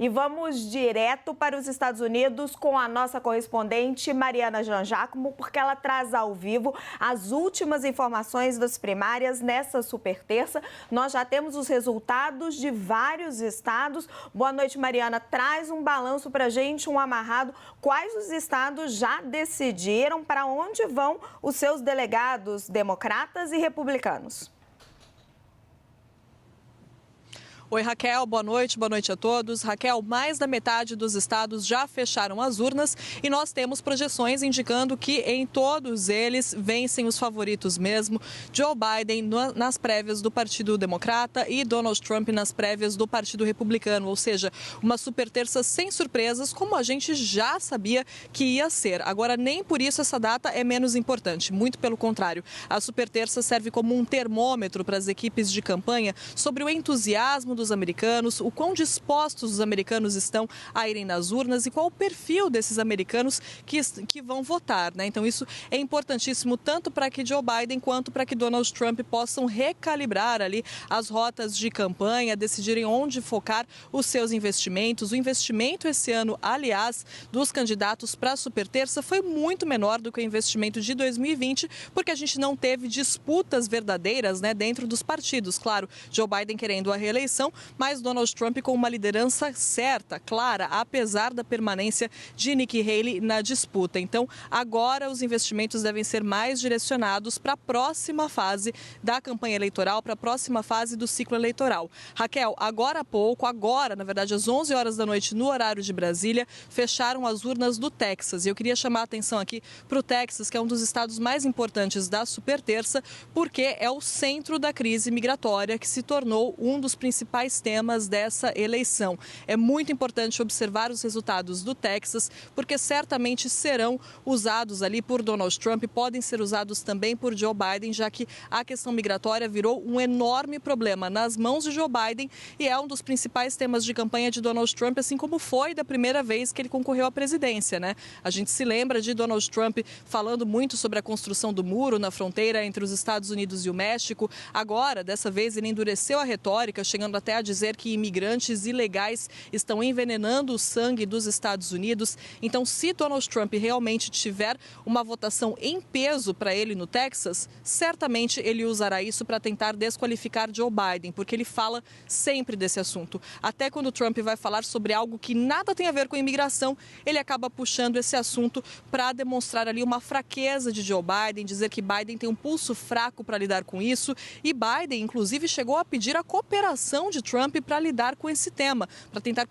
E vamos direto para os Estados Unidos com a nossa correspondente Mariana Jangiacomo, porque ela traz ao vivo as últimas informações das primárias nessa super terça. Nós já temos os resultados de vários estados. Boa noite, Mariana. Traz um balanço para a gente, um amarrado. Quais os estados já decidiram para onde vão os seus delegados democratas e republicanos? Oi, Raquel, boa noite a todos. Raquel, mais da metade dos estados já fecharam as urnas e nós temos projeções indicando que em todos eles vencem os favoritos mesmo. Joe Biden nas prévias do Partido Democrata e Donald Trump nas prévias do Partido Republicano, ou seja, uma super terça sem surpresas, como a gente já sabia que ia ser. Agora, nem por isso essa data é menos importante, muito pelo contrário. A super terça serve como um termômetro para as equipes de campanha sobre o entusiasmo dos americanos, o quão dispostos os americanos estão a irem nas urnas e qual o perfil desses americanos que vão votar, né? Então isso é importantíssimo tanto para que Joe Biden quanto para que Donald Trump possam recalibrar ali as rotas de campanha, decidirem onde focar os seus investimentos. O investimento esse ano, aliás, dos candidatos para a super terça foi muito menor do que o investimento de 2020, porque a gente não teve disputas verdadeiras, né, dentro dos partidos. Claro, Joe Biden querendo a reeleição, mas Donald Trump com uma liderança certa, clara, apesar da permanência de Nikki Haley na disputa. Então, agora os investimentos devem ser mais direcionados para a próxima fase da campanha eleitoral, para a próxima fase do ciclo eleitoral. Raquel, agora, na verdade, às 11 horas da noite, no horário de Brasília, fecharam as urnas do Texas. E eu queria chamar a atenção aqui para o Texas, que é um dos estados mais importantes da super terça, porque é o centro da crise migratória, que se tornou um dos principais temas dessa eleição. É muito importante observar os resultados do Texas, porque certamente serão usados ali por Donald Trump, podem ser usados também por Joe Biden, já que a questão migratória virou um enorme problema nas mãos de Joe Biden e é um dos principais temas de campanha de Donald Trump, assim como foi da primeira vez que ele concorreu à presidência, né? A gente se lembra de Donald Trump falando muito sobre a construção do muro na fronteira entre os Estados Unidos e o México. Agora, dessa vez, ele endureceu a retórica, chegando até a dizer que imigrantes ilegais estão envenenando o sangue dos Estados Unidos. Então, se Donald Trump realmente tiver uma votação em peso para ele no Texas, certamente ele usará isso para tentar desqualificar Joe Biden, porque ele fala sempre desse assunto. Até quando Trump vai falar sobre algo que nada tem a ver com imigração, ele acaba puxando esse assunto para demonstrar ali uma fraqueza de Joe Biden, dizer que Biden tem um pulso fraco para lidar com isso. E Biden, inclusive, chegou a pedir a cooperação de Trump para lidar com esse tema, para tentar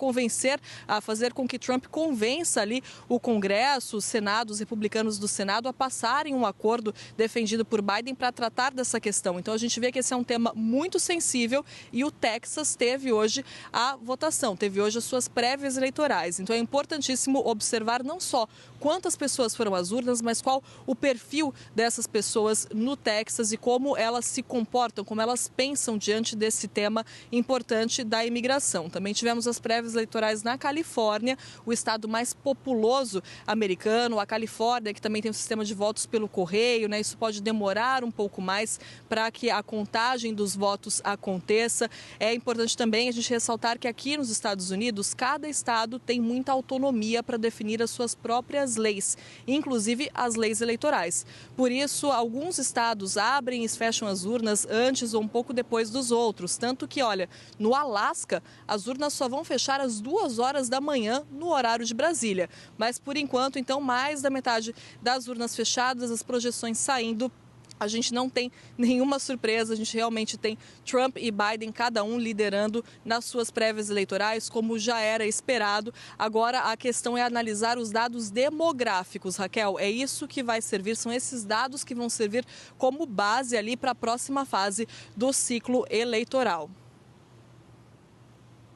fazer com que Trump convença ali o Congresso, o Senado, os republicanos do Senado a passarem um acordo defendido por Biden para tratar dessa questão. Então a gente vê que esse é um tema muito sensível e o Texas teve hoje a votação, teve hoje as suas prévias eleitorais. Então é importantíssimo observar não só quantas pessoas foram às urnas, mas qual o perfil dessas pessoas no Texas e como elas se comportam, como elas pensam diante desse tema importante da imigração. Também tivemos as prévias eleitorais na Califórnia, o estado mais populoso americano, a Califórnia, que também tem um sistema de votos pelo correio, né? Isso pode demorar um pouco mais para que a contagem dos votos aconteça. É importante também a gente ressaltar que aqui nos Estados Unidos, cada estado tem muita autonomia para definir as suas próprias leis, inclusive as leis eleitorais. Por isso, alguns estados abrem e fecham as urnas antes ou um pouco depois dos outros, tanto que, olha, no Alasca, as urnas só vão fechar às 2 horas da manhã no horário de Brasília. Mas, por enquanto, então, mais da metade das urnas fechadas, as projeções saindo. A gente não tem nenhuma surpresa, a gente realmente tem Trump e Biden, cada um liderando nas suas prévias eleitorais, como já era esperado. Agora, a questão é analisar os dados demográficos, Raquel. É isso que vai servir, são esses dados que vão servir como base ali para a próxima fase do ciclo eleitoral.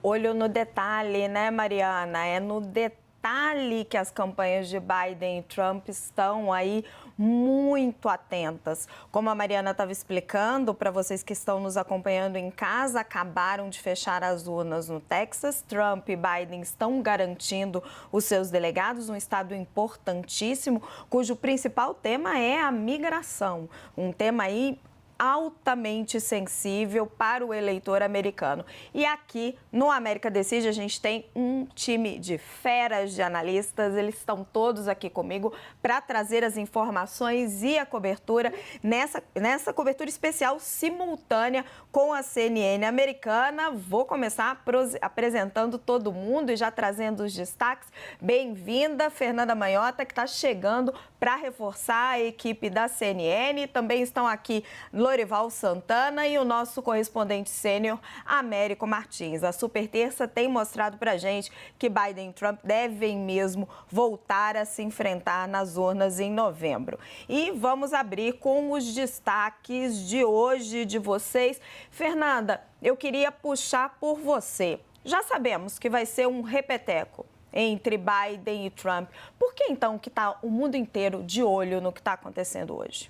Olho no detalhe, né, Mariana? É no detalhe que as campanhas de Biden e Trump estão aí muito atentas. Como a Mariana estava explicando, para vocês que estão nos acompanhando em casa, acabaram de fechar as urnas no Texas. Trump e Biden estão garantindo os seus delegados, um estado importantíssimo, cujo principal tema é a migração. Um tema aí altamente sensível para o eleitor americano. E aqui no América Decide a gente tem um time de feras de analistas, eles estão todos aqui comigo para trazer as informações e a cobertura nessa cobertura especial simultânea com a CNN americana. Vou começar apresentando todo mundo e já trazendo os destaques. Bem-vinda, Fernanda Manhota, que está chegando para reforçar a equipe da CNN. Também estão aqui Lorival Santana e o nosso correspondente sênior, Américo Martins. A Super Terça tem mostrado para a gente que Biden e Trump devem mesmo voltar a se enfrentar nas urnas em novembro. E vamos abrir com os destaques de hoje de vocês. Fernanda, eu queria puxar por você. Já sabemos que vai ser um repeteco entre Biden e Trump. Por que então que está o mundo inteiro de olho no que está acontecendo hoje?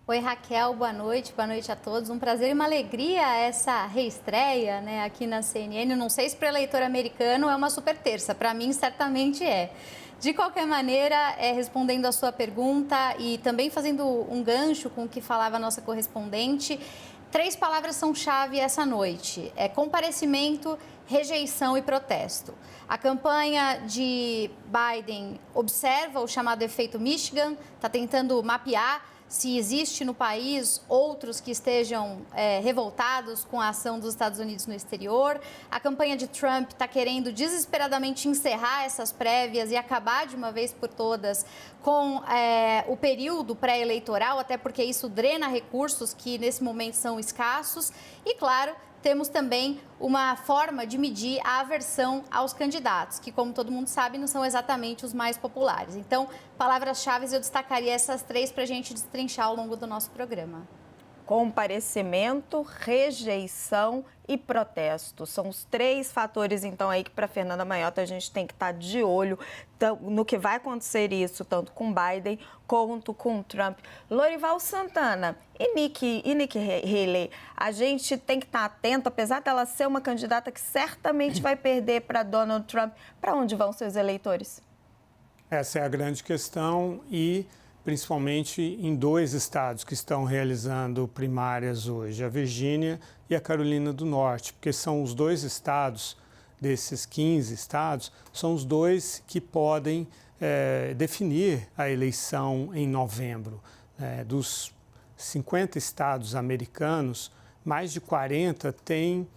Oi, Raquel, boa noite a todos. Um prazer e uma alegria essa reestreia, né, aqui na CNN. Eu não sei se para o eleitor americano é uma super terça, para mim certamente é. De qualquer maneira, respondendo a sua pergunta e também fazendo um gancho com o que falava a nossa correspondente, 3 palavras são chave essa noite: comparecimento, rejeição e protesto. A campanha de Biden observa o chamado efeito Michigan, está tentando mapear se existe no país outros que estejam revoltados com a ação dos Estados Unidos no exterior. A campanha de Trump está querendo desesperadamente encerrar essas prévias e acabar de uma vez por todas com o período pré-eleitoral, até porque isso drena recursos que nesse momento são escassos. E, claro, temos também uma forma de medir a aversão aos candidatos, que, como todo mundo sabe, não são exatamente os mais populares. Então, palavras-chave, eu destacaria essas 3 para a gente destrinchar ao longo do nosso programa. Comparecimento, rejeição e protesto. São os 3 fatores, então, aí que para Fernanda Manhota a gente tem que estar de olho no que vai acontecer isso, tanto com Biden quanto com Trump. Lorival Santana e Nikki Haley, a gente tem que estar atento, apesar dela ser uma candidata que certamente vai perder para Donald Trump, para onde vão seus eleitores? Essa é a grande questão e principalmente em 2 estados que estão realizando primárias hoje, a Virgínia e a Carolina do Norte, porque são os 2 estados, desses 15 estados, são os 2 que podem definir a eleição em novembro. Dos 50 estados americanos, mais de 40 têm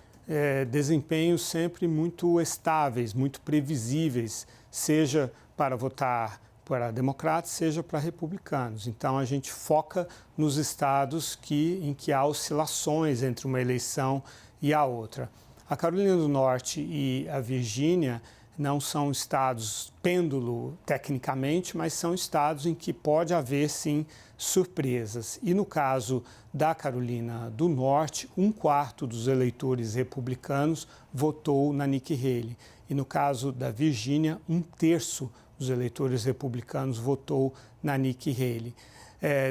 desempenhos sempre muito estáveis, muito previsíveis, seja para votar para democratas, seja para republicanos. Então, a gente foca nos estados em que há oscilações entre uma eleição e a outra. A Carolina do Norte e a Virgínia não são estados pêndulo tecnicamente, mas são estados em que pode haver, sim, surpresas. E no caso da Carolina do Norte, 1/4 dos eleitores republicanos votou na Nikki Haley. E no caso da Virgínia, 1/3 dos eleitores republicanos votou na Nikki Haley.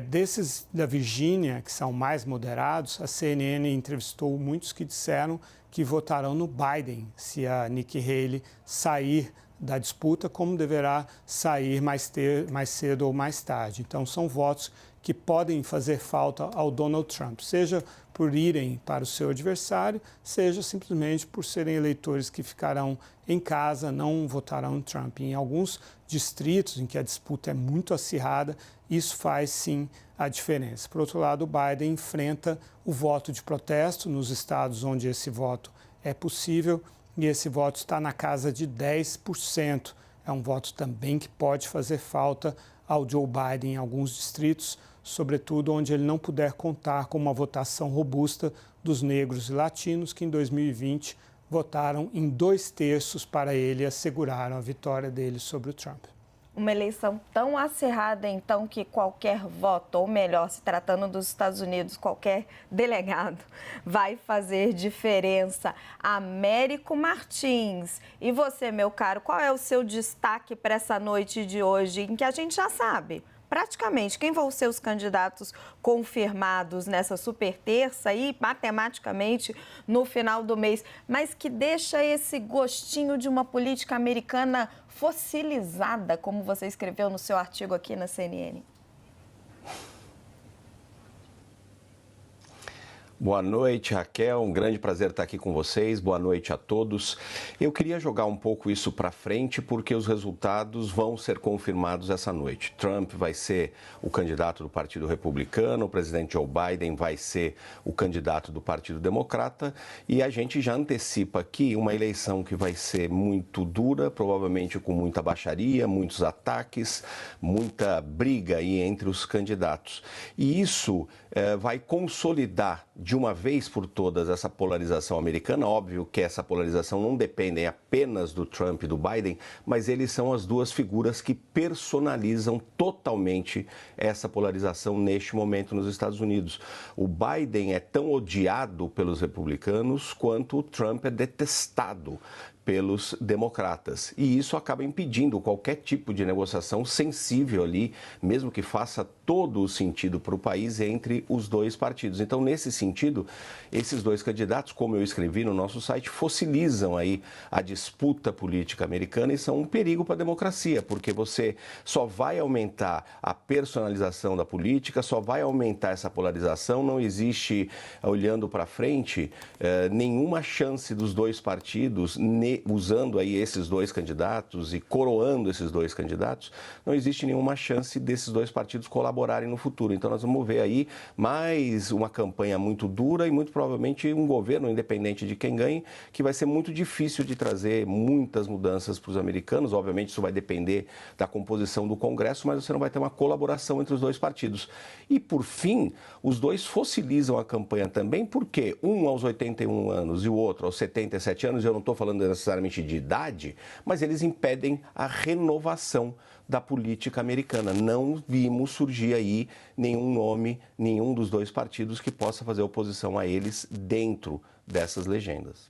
Desses da Virgínia, que são mais moderados, a CNN entrevistou muitos que disseram que votarão no Biden se a Nikki Haley sair da disputa, como deverá sair mais cedo ou mais tarde. Então, são votos que podem fazer falta ao Donald Trump, seja por irem para o seu adversário, seja simplesmente por serem eleitores que ficarão em casa, não votarão em Trump. Em alguns distritos em que a disputa é muito acirrada, isso faz sim a diferença. Por outro lado, o Biden enfrenta o voto de protesto nos estados onde esse voto é possível e esse voto está na casa de 10%. É um voto também que pode fazer falta ao Joe Biden em alguns distritos, sobretudo onde ele não puder contar com uma votação robusta dos negros e latinos, que em 2020 votaram em 2/3 para ele e asseguraram a vitória dele sobre o Trump. Uma eleição tão acirrada, então, que qualquer voto, ou melhor, se tratando dos Estados Unidos, qualquer delegado vai fazer diferença. Américo Martins, e você, meu caro, qual é o seu destaque para essa noite de hoje, em que a gente já sabe praticamente quem vão ser os candidatos confirmados nessa super terça e matematicamente no final do mês, mas que deixa esse gostinho de uma política americana fossilizada, como você escreveu no seu artigo aqui na CNN? Boa noite, Raquel. Um grande prazer estar aqui com vocês. Boa noite a todos. Eu queria jogar um pouco isso para frente porque os resultados vão ser confirmados essa noite. Trump vai ser o candidato do Partido Republicano, o presidente Joe Biden vai ser o candidato do Partido Democrata e a gente já antecipa aqui uma eleição que vai ser muito dura, provavelmente com muita baixaria, muitos ataques, muita briga aí entre os candidatos. E isso vai consolidar de uma vez por todas essa polarização americana. Óbvio que essa polarização não depende apenas do Trump e do Biden, mas eles são as duas figuras que personalizam totalmente essa polarização neste momento nos Estados Unidos. O Biden é tão odiado pelos republicanos quanto o Trump é detestado pelos democratas. E isso acaba impedindo qualquer tipo de negociação sensível ali, mesmo que faça todo o sentido para o país entre os dois partidos. Então, nesse sentido, esses dois candidatos, como eu escrevi no nosso site, fossilizam aí a disputa política americana e são um perigo para a democracia, porque você só vai aumentar a personalização da política, só vai aumentar essa polarização, não existe, olhando para frente, nenhuma chance dos dois partidos, usando aí esses dois candidatos e coroando esses dois candidatos, não existe nenhuma chance desses dois partidos colaborarem no futuro. Então nós vamos ver aí mais uma campanha muito dura e muito provavelmente um governo, independente de quem ganhe, que vai ser muito difícil de trazer muitas mudanças para os americanos. Obviamente isso vai depender da composição do Congresso, mas você não vai ter uma colaboração entre os dois partidos. E por fim, os dois fossilizam a campanha também, porque um aos 81 anos e o outro aos 77 anos, eu não estou falando necessariamente de idade, mas eles impedem a renovação da política americana. Não vimos surgir aí nenhum nome, nenhum dos dois partidos que possa fazer oposição a eles dentro dessas legendas.